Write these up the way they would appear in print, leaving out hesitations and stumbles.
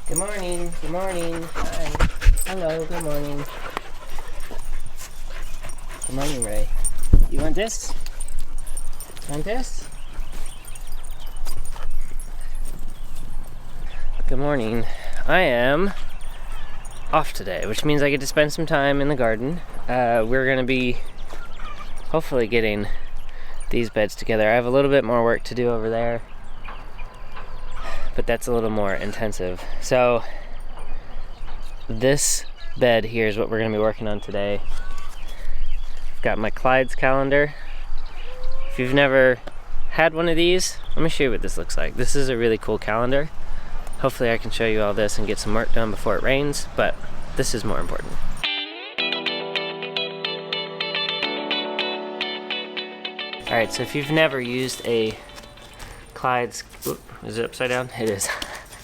Good morning. Good morning. Hi. Hello. Good morning. Good morning, Ray. You want this? Want this? Good morning. I am off today, which means I get to spend some time in the garden. We're going to be hopefully getting these beds together. I have a little bit more work to do over there, but that's a little more intensive. So this bed here is what we're going to be working on today. I've got my Clyde's calendar. If you've never had one of these, let me show you what this looks like. This is a really cool calendar. Hopefully I can show you all this and get some work done before it rains, but this is more important. Alright, so if you've never used a Clyde's, is it upside down? It is.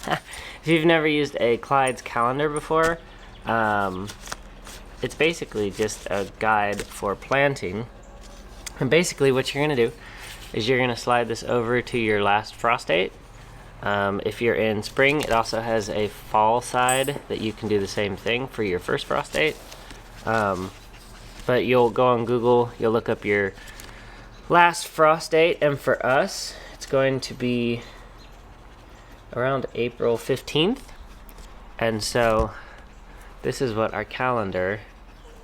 If you've never used a Clyde's calendar before, it's basically just a guide for planting. And basically what you're going to do is you're going to slide this over to your last frost date. If you're in spring, it also has a fall side that you can do the same thing for your first frost date. But you'll go on Google, you'll look up your last frost date, and for us, it's going to be around April 15th. And so this is what our calendar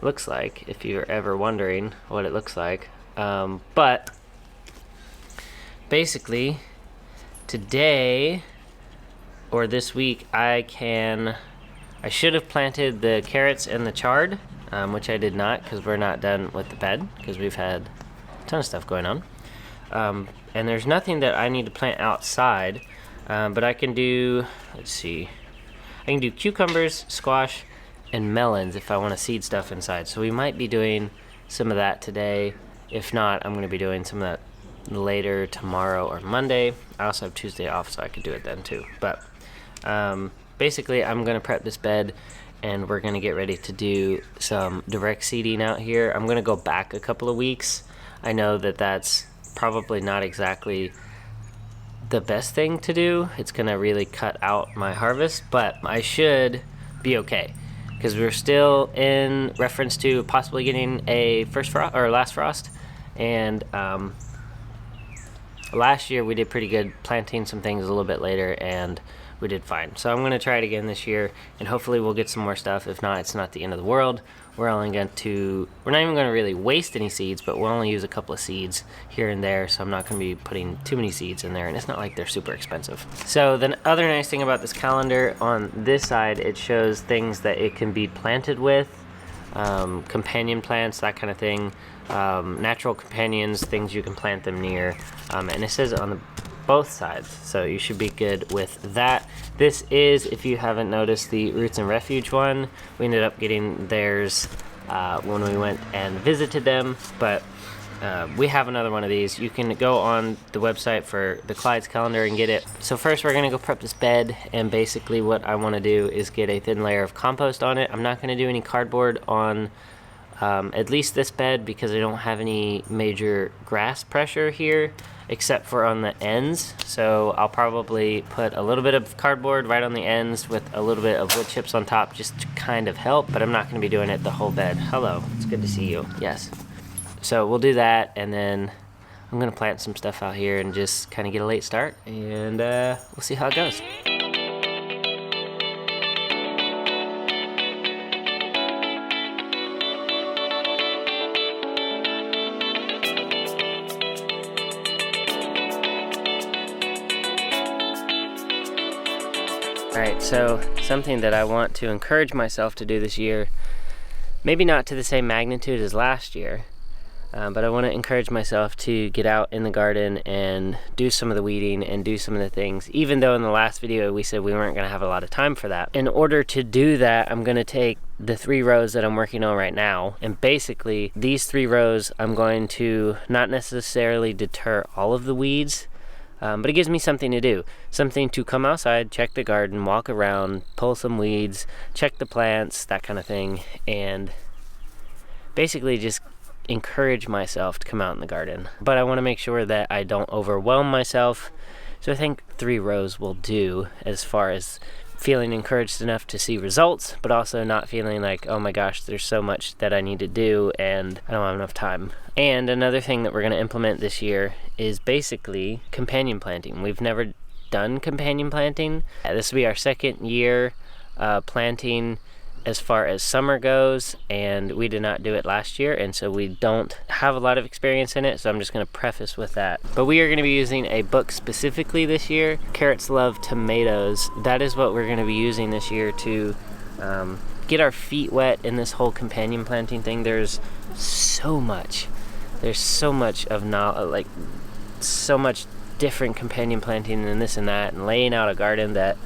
looks like, if you're ever wondering what it looks like. But basically, today or this week I should have planted the carrots and the chard, which I did not because we're not done with the bed because we've had a ton of stuff going on. And there's nothing that I need to plant outside, but I can do, let's see, I can do cucumbers, squash, and melons if I want to seed stuff inside. So we might be doing some of that today. If not, I'm going to be doing some of that later tomorrow or Monday. I also have Tuesday off, so I could do it then too. But basically I'm going to prep this bed and we're going to get ready to do some direct seeding out here. I'm going to go back a couple of weeks. I know that that's probably not exactly the best thing to do. It's going to really cut out my harvest, but I should be okay because we're still in reference to possibly getting a first frost or last frost. And last year we did pretty good planting some things a little bit later and we did fine. So I'm going to try it again this year and hopefully we'll get some more stuff. If not, it's not the end of the world. We're not even going to really waste any seeds, but we'll only use a couple of seeds here and there. So I'm not going to be putting too many seeds in there, and it's not like they're super expensive. So the other nice thing about this calendar, on this side, it shows things that it can be planted with, companion plants, that kind of thing. Natural companions, things you can plant them near, and it says on both sides, so you should be good with that. This is, if you haven't noticed, the Roots and Refuge one. We ended up getting theirs when we went and visited them, but we have another one of these. You can go on the website for the Clyde's calendar and get it. So first we're going to go prep this bed, and basically what I want to do is get a thin layer of compost on it. I'm not going to do any cardboard on at least this bed because I don't have any major grass pressure here except for on the ends. So I'll probably put a little bit of cardboard right on the ends with a little bit of wood chips on top just to kind of help, but I'm not going to be doing it the whole bed. Hello, it's good to see you. Yes. So we'll do that, and then I'm going to plant some stuff out here and just kind of get a late start, and we'll see how it goes. Alright, so something that I want to encourage myself to do this year, maybe not to the same magnitude as last year, but I want to encourage myself to get out in the garden and do some of the weeding and do some of the things, even though in the last video we said we weren't going to have a lot of time for that. In order to do that, I'm going to take the 3 rows that I'm working on right now, and basically these 3 rows I'm going to not necessarily deter all of the weeds, but it gives me something to do, something to come outside, check the garden, walk around, pull some weeds, check the plants, that kind of thing, and basically just encourage myself to come out in the garden. But I want to make sure that I don't overwhelm myself, so I think 3 rows will do as far as feeling encouraged enough to see results, but also not feeling like, oh my gosh, there's so much that I need to do and I don't have enough time. And another thing that we're going to implement this year is basically companion planting. We've never done companion planting. This will be our second year planting as far as summer goes, and we did not do it last year, and so we don't have a lot of experience in it, so I'm just going to preface with that. But we are going to be using a book specifically this year, Carrots Love Tomatoes. That is what we're going to be using this year to get our feet wet in this whole companion planting thing. There's so much of knowledge, like so much different companion planting and this and that, and laying out a garden that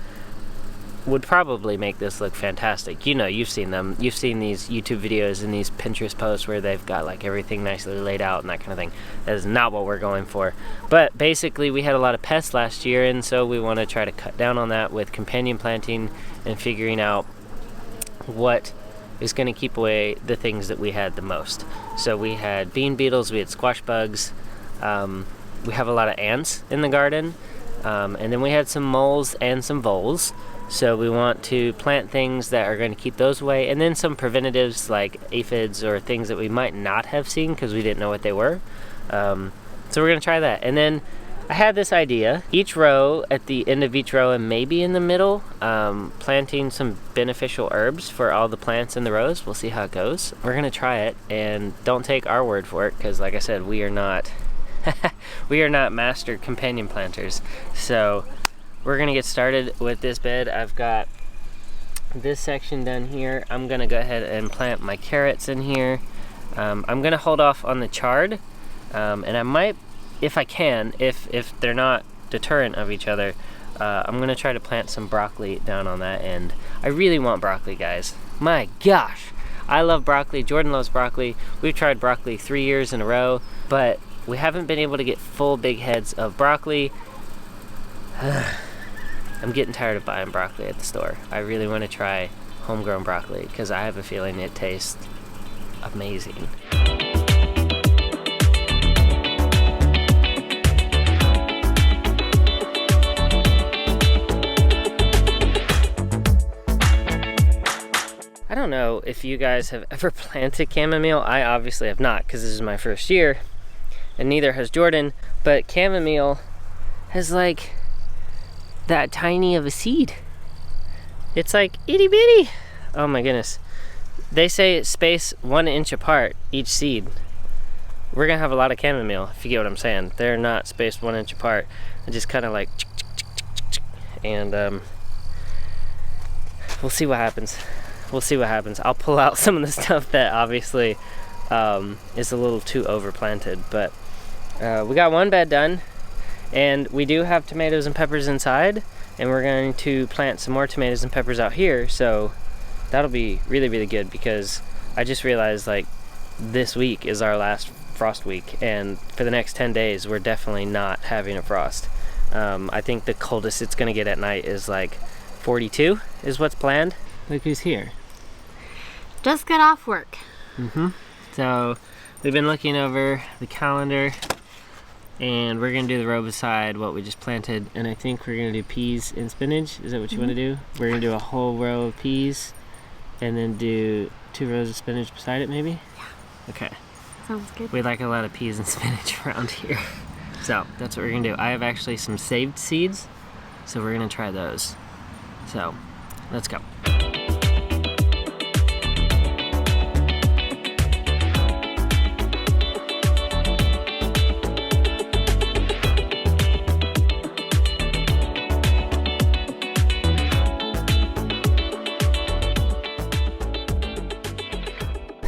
would probably make this look fantastic. You know, you've seen them. You've seen these YouTube videos and these Pinterest posts where they've got like everything nicely laid out and that kind of thing. That is not what we're going for. But basically we had a lot of pests last year, and so we want to try to cut down on that with companion planting and figuring out what is going to keep away the things that we had the most. So we had bean beetles, we had squash bugs, we have a lot of ants in the garden, and then we had some moles and some voles. So we want to plant things that are going to keep those away, and then some preventatives like aphids or things that we might not have seen because we didn't know what they were. So we're going to try that. And then I had this idea, each row, at the end of each row and maybe in the middle, planting some beneficial herbs for all the plants in the rows. We'll see how it goes. We're going to try it, and don't take our word for it because, like I said, we are not we are not master companion planters. So we're gonna get started with this bed. I've got this section done here. I'm gonna go ahead and plant my carrots in here. I'm gonna hold off on the chard, and I might, if I can, if they're not deterrent of each other, I'm gonna try to plant some broccoli down on that end. I really want broccoli, guys. My gosh, I love broccoli. Jordan loves broccoli. We've tried broccoli 3 years in a row, but we haven't been able to get full big heads of broccoli. I'm getting tired of buying broccoli at the store. I really want to try homegrown broccoli because I have a feeling it tastes amazing. I don't know if you guys have ever planted chamomile. I obviously have not because this is my first year, and neither has Jordan, but chamomile has like that tiny of a seed. It's like itty bitty. Oh my goodness. They say space 1 inch apart each seed. We're gonna have a lot of chamomile, if you get what I'm saying. They're not spaced 1 inch apart. They're just kind of like and we'll see what happens. We'll see what happens. I'll pull out some of the stuff that obviously is a little too overplanted, but we got one bed done. And we do have tomatoes and peppers inside, and we're going to plant some more tomatoes and peppers out here, so that'll be really, really good because I just realized like this week is our last frost week, and for the next 10 days we're definitely not having a frost. I think the coldest it's going to get at night is like 42 is what's planned. Look who's here. Just got off work. So we've been looking over the calendar, and we're gonna do the row beside what we just planted, and I think we're gonna do peas and spinach. Is that what you want to do? We're gonna do a whole row of peas and then do 2 rows of spinach beside it, maybe? Yeah. Okay. Sounds good. We like a lot of peas and spinach around here. So that's what we're gonna do. I have actually some saved seeds, so we're gonna try those. So let's go.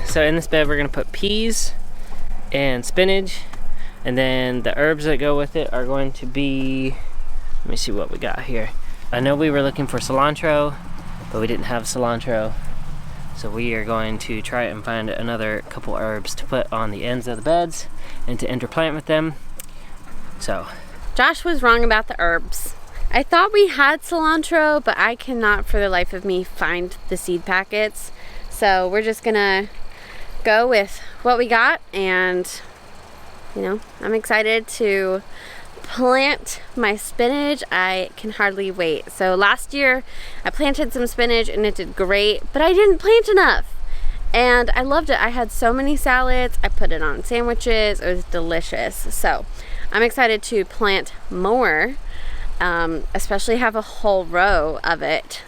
So in this bed we're gonna put peas and spinach, and then the herbs that go with it are going to be, let me see what we got here. I know we were looking for cilantro, but we didn't have cilantro, so we are going to try and find another couple herbs to put on the ends of the beds and to interplant with them. So Josh was wrong about the herbs. I thought we had cilantro, but I cannot for the life of me find the seed packets, so we're just gonna go with what we got, and you know, I'm excited to plant my spinach. I can hardly wait. So last year I planted some spinach and it did great, but I didn't plant enough. And I loved it. I had so many salads. I put it on sandwiches. It was delicious. So I'm excited to plant more, especially have a whole row of it.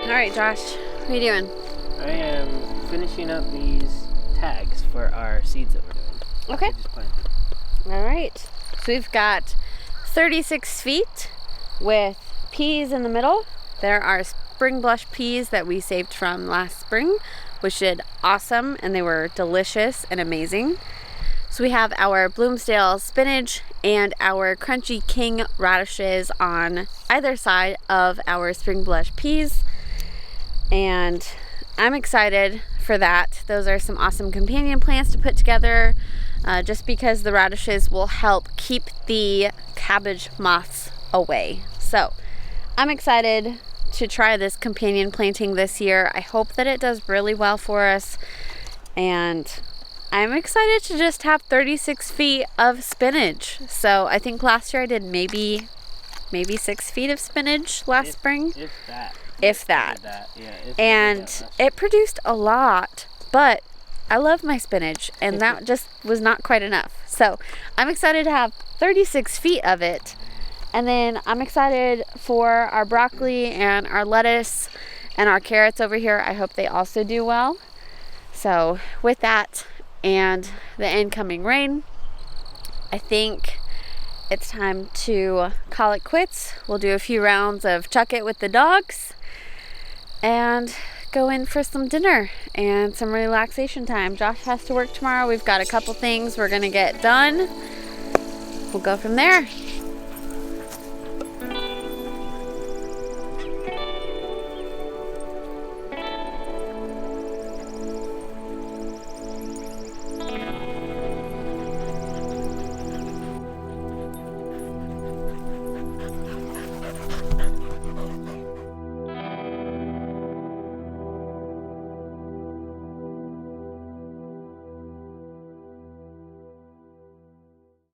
Alright, Josh, what are you doing? I am finishing up these tags for our seeds that we're doing. Okay. Just planted. Alright, so we've got 36 feet with peas in the middle. There are spring blush peas that we saved from last spring, which did awesome, and they were delicious and amazing. So we have our Bloomsdale spinach and our crunchy king radishes on either side of our spring blush peas. And I'm excited for that. Those are some awesome companion plants to put together, just because the radishes will help keep the cabbage moths away. So I'm excited to try this companion planting this year. I hope that it does really well for us. And I'm excited to just have 36 feet of spinach. So I think last year I did maybe 6 feet of spinach last spring. If that. And it produced a lot, but I love my spinach, and that just was not quite enough. So I'm excited to have 36 feet of it. And then I'm excited for our broccoli and our lettuce and our carrots over here. I hope they also do well. So with that and the incoming rain, I think it's time to call it quits. We'll do a few rounds of chuck it with the dogs and go in for some dinner and some relaxation time. Josh has to work tomorrow. We've got a couple things we're gonna get done. We'll go from there.